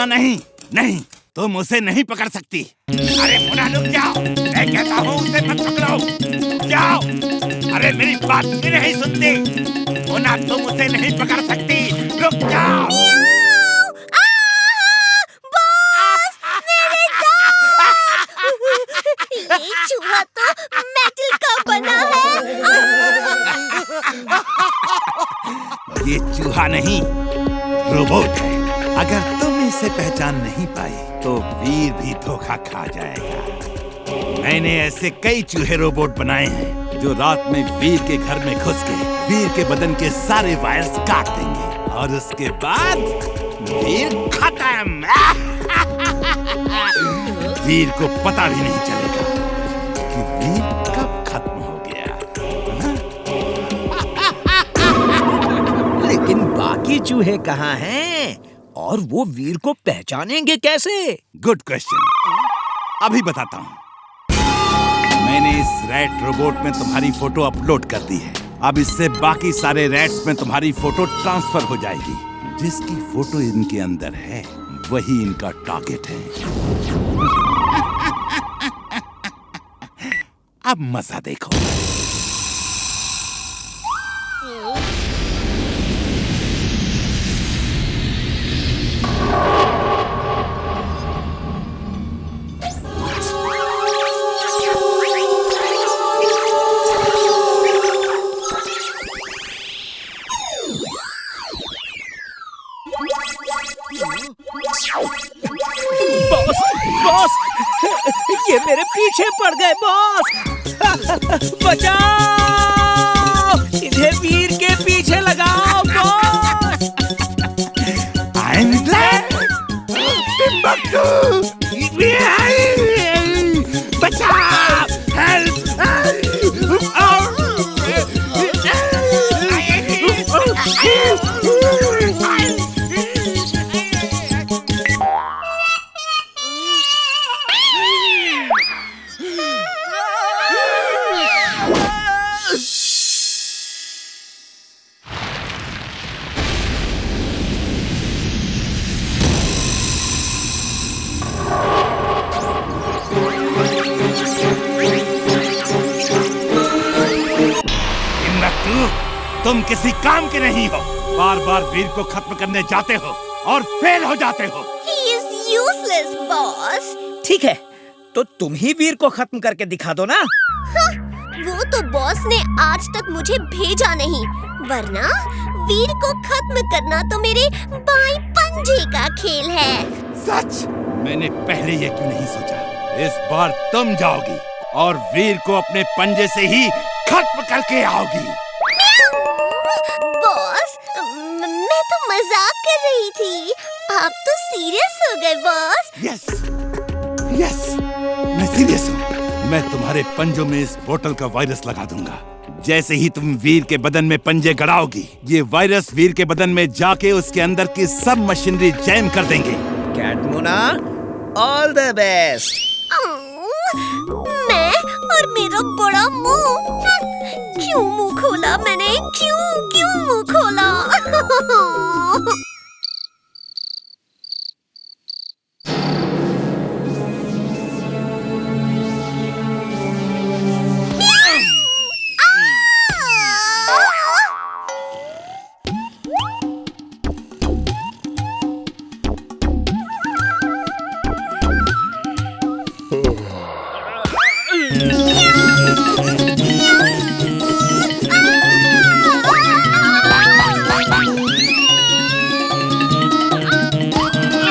मोना नहीं, नहीं, तुम उसे नहीं पकड़ सकती। अरे मोना रुक जाओ, मैं कहता हूँ उसे मत पकड़ो, रुक जाओ। अरे मेरी बात क्यों नहीं सुनती? मोना तुम उसे नहीं पकड़ सकती, रुक जाओ। ये चूहा तो मेटल का बना है। ये चूहा नहीं, रोबोट है। अगर तुम इसे पहचान नहीं पाई तो वीर भी धोखा खा जाएगा। मैंने ऐसे कई चूहे रोबोट बनाए हैं जो रात में वीर के घर में घुस के वीर के बदन के सारे वायर्स काट देंगे और उसके बाद वीर खत्म। वीर को पता भी नहीं चलेगा कि वीर कब खत्म हो गया। लेकिन बाकी चूहे कहाँ हैं? और वो वीर को पहचानेंगे कैसे? गुड क्वेश्चन, अभी बताता हूँ। मैंने इस रैट रोबोट में तुम्हारी फोटो अपलोड कर दी है। अब इससे बाकी सारे रैट्स में तुम्हारी फोटो ट्रांसफर हो जाएगी। जिसकी फोटो इनके अंदर है वही इनका टारगेट है। अब मजा देखो। बॉस, बॉस, ये मेरे पीछे पड़ गए बॉस। बचाओ, इन्हें वीर के पीछे लगाओ बॉस। I'm glad. Timbuktu! बचाओ! Help! तुम किसी काम के नहीं हो। बार बार वीर को खत्म करने जाते हो और फेल हो जाते हो। He is useless, boss. ठीक है, तो तुम ही वीर को खत्म करके दिखा दो ना। हाँ, वो तो बॉस ने आज तक मुझे भेजा नहीं, वरना वीर को खत्म करना तो मेरे बाएं पंजे का खेल है। सच? मैंने पहले ये क्यों नहीं सोचा? इस बार तुम जाओगी और वीर को अपने पंजे से ही खत्म करके आओगी। बॉस, मैं तो मजाक कर रही थी, आप तो सीरियस हो गए बॉस। यस, यस, मैं सीरियस हूँ। मैं तुम्हारे पंजों में इस बोतल का वायरस लगा दूंगा। जैसे ही तुम वीर के बदन में पंजे गड़ाओगी, ये वायरस वीर के बदन में जाके उसके अंदर की सब मशीनरी जैम कर देंगे। कैटमुना, ऑल द बेस्ट। मैं और मेरा बड़ा मुंह, क्यों मुंह खोला मैंने? क्यों मुंह खोला?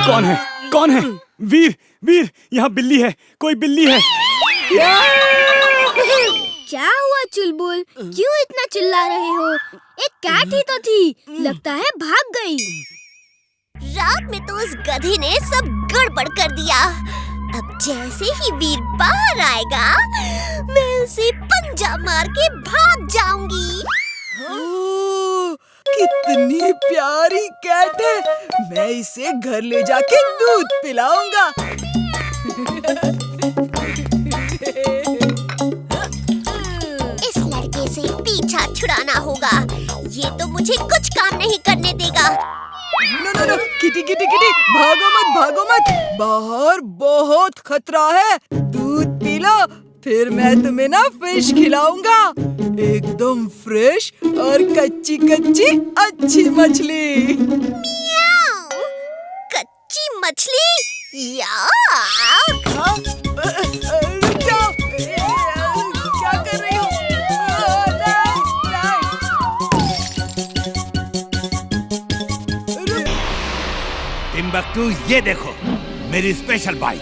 कौन है? कौन है? वीर, वीर, यहाँ बिल्ली है, कोई बिल्ली है। क्या हुआ चुलबुल? क्यों इतना चिल्ला रहे हो? एक कैट ही तो थी, लगता है भाग गई। रात में तो उस गधे ने सब गड़बड़ कर दिया। अब जैसे ही वीर बाहर आएगा, मैं उसे पंजा मार के भाग जाऊंगी। कितनी प्यारी कैट है। मैं इसे घर ले जाके दूध पिलाऊंगा। इस लड़के से पीछा छुड़ाना होगा। ये तो मुझे कुछ काम नहीं करने देगा। नो, किटी किटी किटी, भागो मत, बाहर बहुत खतरा है। दूध पी लो, फिर मैं तुम्हें ना फिश खिलाऊंगा, एकदम फ्रेश और कच्ची कच्ची अच्छी मछली। म्याऊ, कच्ची मछली या रुक जाओ, क्या कर रही हो? टिम्बकटू, ये देखो मेरी स्पेशल बाइक।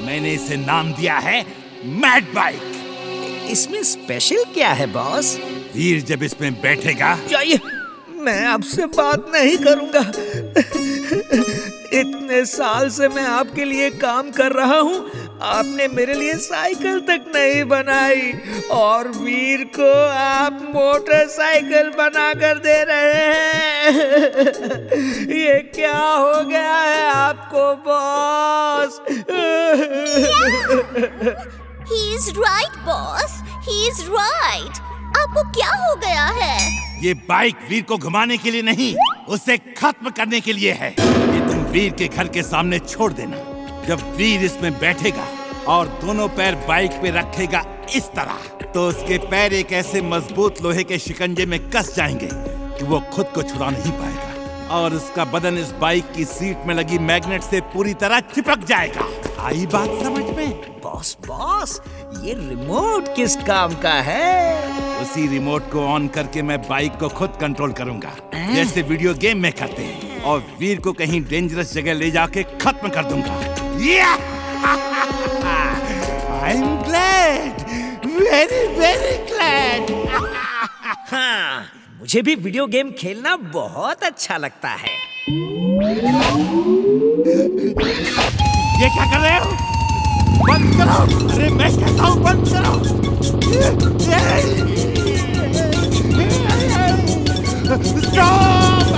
मैंने इसे नाम दिया है मैड बाइक। इसमें स्पेशल क्या है बॉस? वीर जब इसमें बैठेगा, जाइए, मैं आपसे बात नहीं करूंगा। इतने साल से मैं आपके लिए काम कर रहा हूँ, आपने मेरे लिए साइकिल तक नहीं बनाई और वीर को आप मोटरसाइकिल बना कर दे रहे हैं। ये क्या हो गया है आपको boss? He is right, boss. He is right. आपको क्या हो गया है? ये बाइक वीर को घुमाने के लिए नहीं, उसे खत्म करने के लिए है। ये तुम वीर के घर के सामने छोड़ देना। जब वीर इसमें बैठेगा और दोनों पैर बाइक पे रखेगा इस तरह, तो उसके पैर एक ऐसे मजबूत लोहे के शिकंजे में कस जाएंगे कि वो खुद को छुड़ा नहीं पाएगा और उसका बदन इस बाइक की सीट में लगी मैग्नेट से पूरी तरह चिपक जाएगा। आई बात समझ में? बॉस, ये रिमोट किस काम का है? उसी रिमोट को ऑन करके मैं बाइक को खुद कंट्रोल करूंगा, जैसे वीडियो गेम में करते हैं, और वीर को कहीं डेंजरस जगह ले जाके खत्म कर दूंगा। I'm glad, very glad. हाँ, मुझे भी वीडियो गेम खेलना बहुत अच्छा लगता है। ये क्या कर रहे हो? बंद करो! अरे मैं कहता हूँ बंद करो! Stop!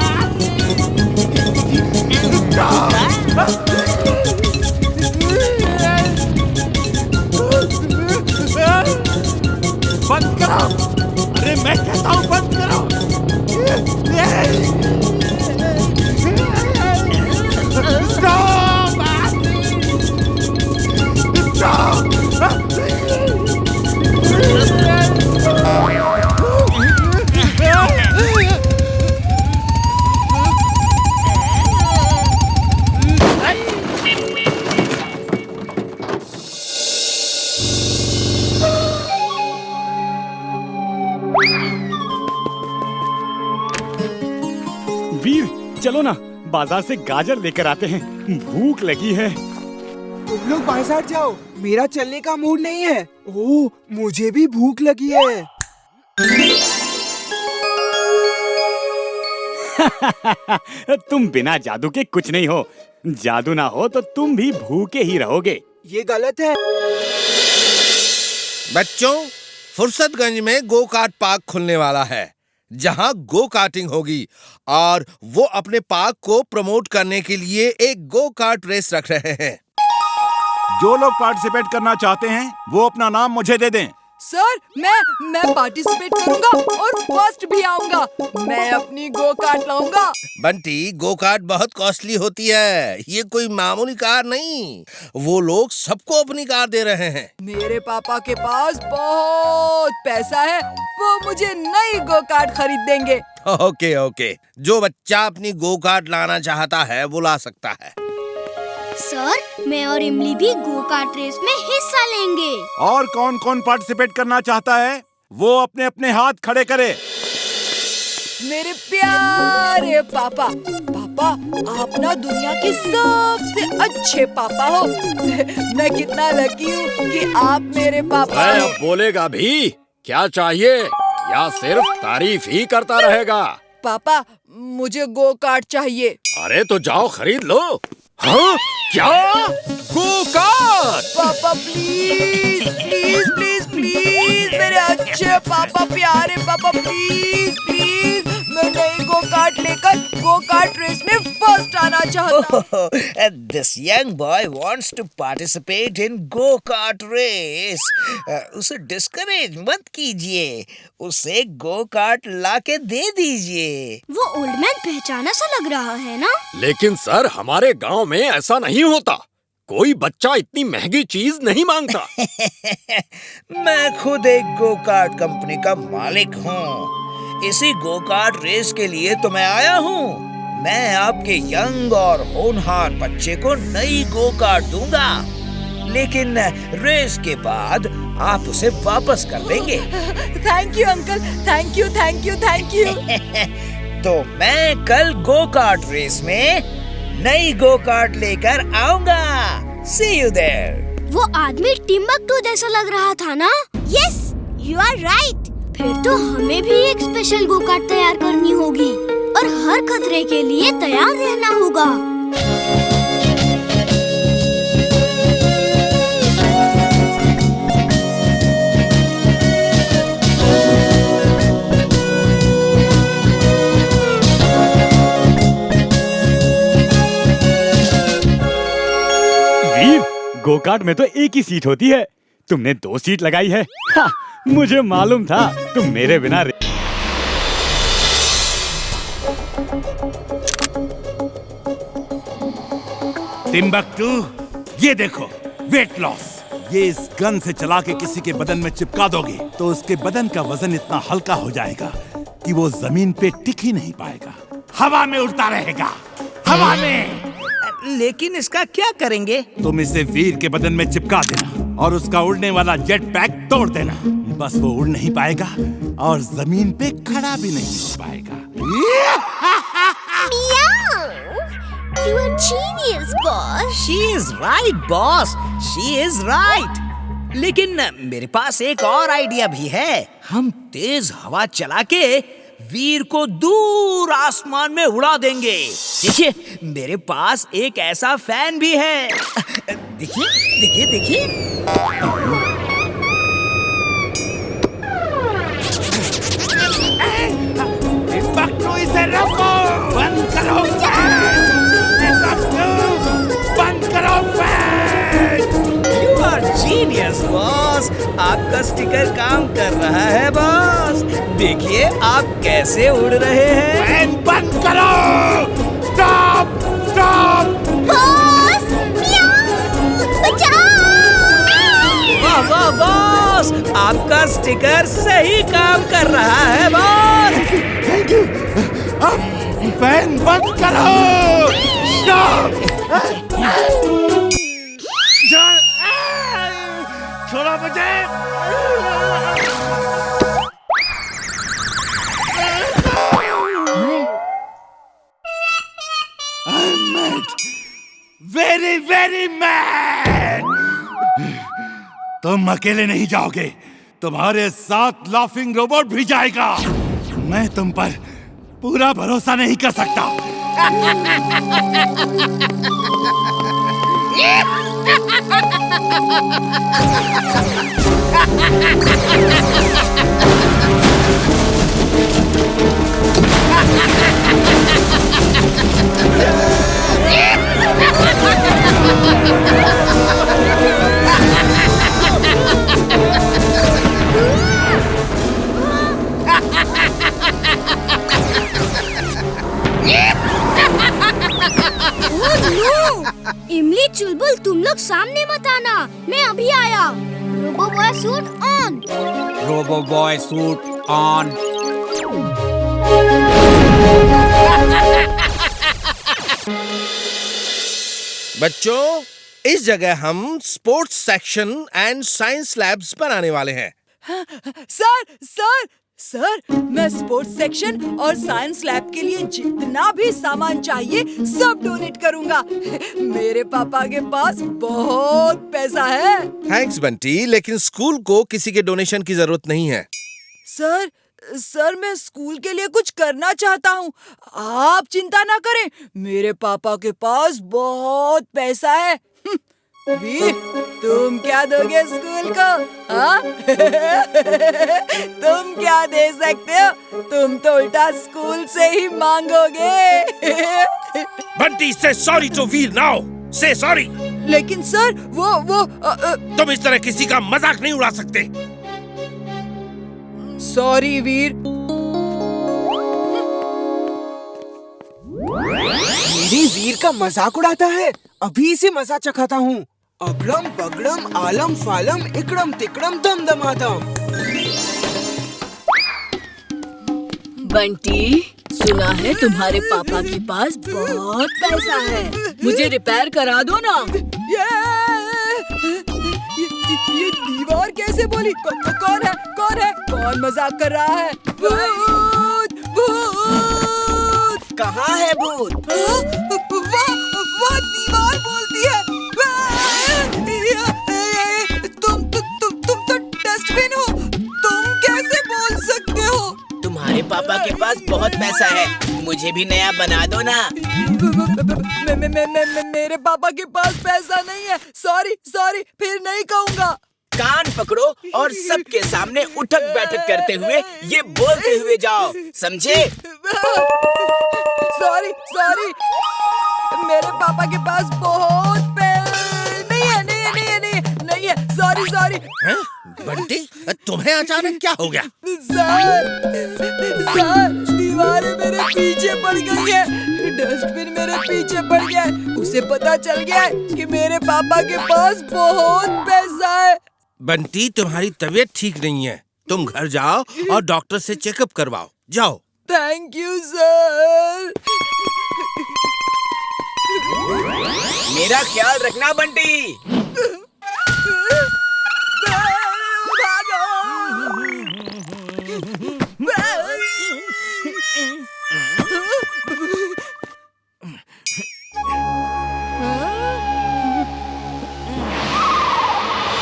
बंद करो! अरे मैं कहता हूँ बंद करो! Stop! वीर, चलो ना, बाजार से गाजर लेकर आते हैं, भूख लगी है। तुम लोग बाजार जाओ, मेरा चलने का मूड नहीं है। ओह, मुझे भी भूख लगी है। तुम बिना जादू के कुछ नहीं हो। जादू ना हो तो तुम भी भूखे ही रहोगे। ये गलत है। बच्चों, फुर्सतगंज में गो कार्ट पार्क खुलने वाला है, जहां गो कार्टिंग होगी, और वो अपने पार्क को प्रमोट करने के लिए एक गो कार्ट रेस रख रहे हैं। जो लोग पार्टिसिपेट करना चाहते हैं वो अपना नाम मुझे दे दें। सर, मैं पार्टिसिपेट करूंगा और फर्स्ट भी आऊंगा। मैं अपनी गो कार्ट लाऊंगा। बंटी, गो कार्ट बहुत कॉस्टली होती है, ये कोई मामूली कार नहीं। वो लोग सबको अपनी कार दे रहे हैं। मेरे पापा के पास बहुत पैसा है, वो मुझे नई गो कार्ट खरीद देंगे। ओके, जो बच्चा अपनी गो कार्ट लाना चाहता है वो ला सकता है। सर, मैं और इमली भी गो कार्ट रेस में हिस्सा लेंगे। और कौन कौन पार्टिसिपेट करना चाहता है वो अपने अपने हाथ खड़े करे। मेरे प्यारे पापा, आप ना दुनिया के सबसे अच्छे पापा हो। मैं कितना लकी हूँ कि आप मेरे पापा हो। अब बोलेगा भी? क्या चाहिए या सिर्फ तारीफ ही करता रहेगा? पापा, मुझे गो कार्ट चाहिए। अरे तो जाओ खरीद लो। हाँ? क्या? Go kart? पापा प्लीज प्लीज प्लीज प्लीज, मेरे अच्छे पापा, प्यारे पापा, प्लीज प्लीज, मैं नई गो कार्ट लेकर गो कार्ट रेस में फर्स्ट आना चाहता। This young boy wants to participate in go-kart race. उसे डिस्करेज मत कीजिए, उसे go-kart लाके दे दीजिए। वो ओल्ड मैन पहचाना सा लग रहा है ना? लेकिन सर हमारे गांव में ऐसा नहीं होता। कोई बच्चा इतनी महंगी चीज नहीं मांगता। मैं खुद एक go-kart कंपनी का मालिक हूँ। इसी go-kart रेस के लिए तो मैं आया हूँ। मैं आपके यंग और होनहार बच्चे को नई go-kart दूंगा, लेकिन रेस के बाद आप उसे वापस कर देंगे। Thank you uncle, thank you thank you thank you. तो मैं कल go-kart रेस में नई go-kart लेकर आऊंगा। See you there। वो आदमी टिम्बकटू जैसा लग रहा था ना? Yes, you are right. फिर तो हमें भी एक स्पेशल गो-कार्ट तैयार करनी होगी और हर खतरे के लिए तैयार रहना होगा। गोकार्ट में तो एक ही सीट होती है, तुमने 2 सीट लगाई है। हाँ, मुझे मालूम था तुम मेरे बिना टिम्बकटू, ये देखो वेट लॉस। ये इस गन से चला के किसी के बदन में चिपका दोगे तो उसके बदन का वजन इतना हल्का हो जाएगा कि वो जमीन पे टिक ही नहीं पाएगा, हवा में उड़ता रहेगा, हवा में। लेकिन इसका क्या करेंगे? तुम इसे वीर के बदन में चिपका देना और उसका उड़ने वाला जेट पैक तोड़ देना। बस वो उड़ नहीं पाएगा और जमीन पे खड़ा भी नहीं हो पाएगा। You are genius, boss. She is right, boss. She is right. लेकिन मेरे पास एक और आइडिया भी है। हम तेज हवा चला के वीर को दूर आसमान में उड़ा देंगे। देखिए, मेरे पास एक ऐसा फैन भी है। देखिए, देखिए, देखिए। टिम्बकटू, इसे रोको! बंद करो! टिम्बकटू, बंद करो fan! You are genius, boss. आपका स्टिकर काम कर रहा है, बॉस। देखिए आप कैसे उड़ रहे हैं। फैन बंद करो! स्टॉप! स्टॉप! बॉस, बचाओ! वाह वाह बॉस, आपका स्टिकर सही काम कर रहा है, बॉस। Thank you. फैन बंद करो! स्टॉप! छोड़ो मुझे! I'm mad. Very, very mad. तुम अकेले नहीं जाओगे, तुम्हारे साथ लाफिंग रोबोट भी जाएगा। मैं तुम पर पूरा भरोसा नहीं कर सकता। इमली, चुलबुल, तुम लोग सामने मत आना, मैं अभी आया। Robo boy suit on. Robo boy suit on. बच्चों, इस जगह हम sports section and science labs बनाने वाले हैं। सर सर सर, मैं स्पोर्ट्स सेक्शन और साइंस लैब के लिए जितना भी सामान चाहिए सब डोनेट करूंगा। मेरे पापा के पास बहुत पैसा है। थैंक्स बंटी, लेकिन स्कूल को किसी के डोनेशन की जरूरत नहीं है। सर मैं स्कूल के लिए कुछ करना चाहता हूँ, आप चिंता ना करें, मेरे पापा के पास बहुत पैसा है। वीर, तुम क्या दोगे स्कूल को? हाँ? तुम क्या दे सकते हो? तुम तो उल्टा स्कूल से ही मांगोगे। बंटी, से सॉरी टू वीर नाउ, से सॉरी। लेकिन सर वो तुम इस तरह किसी का मजाक नहीं उड़ा सकते। सॉरी वीर। मेरी वीर का मजाक उड़ाता है, अभी इसे मजा चखाता हूँ। अगड़म बगड़म आलम फालम इकड़म तिकड़म दम दमादम। बंटी, सुना है तुम्हारे पापा के पास बहुत पैसा है, मुझे रिपेयर करा दो ना। ये दीवार कैसे बोली? कौन है? कौन मजाक कर रहा है? भूत! भूत! कहाँ है भूत? वो दीवार बोलती है। तुम तो डस्टबिन हो, तुम कैसे बोल सकते हो? तुम्हारे पापा के पास बहुत पैसा है, मुझे भी नया बना दो ना। मेरे पापा के पास पैसा नहीं है। सॉरी, फिर नहीं कहूँगा। कान पकड़ो और सबके सामने उठक बैठक करते हुए ये बोलते हुए जाओ, समझे? सॉरी, मेरे पापा के पास बहुत नहीं है। सॉरी। हैं? बंटी, तुम्हें अचानक क्या हो गया? सर, दीवारें मेरे पीछे पड़ गई है, डस्टबिन मेरे पीछे पड़ गया है। उसे पता चल गया है कि मेरे पापा के पास बहुत पैसा है। बंटी, तुम्हारी तबीयत ठीक नहीं है, तुम घर जाओ और डॉक्टर से चेकअप करवाओ, जाओ। Thank you sir. मेरा ख्याल रखना बंटी।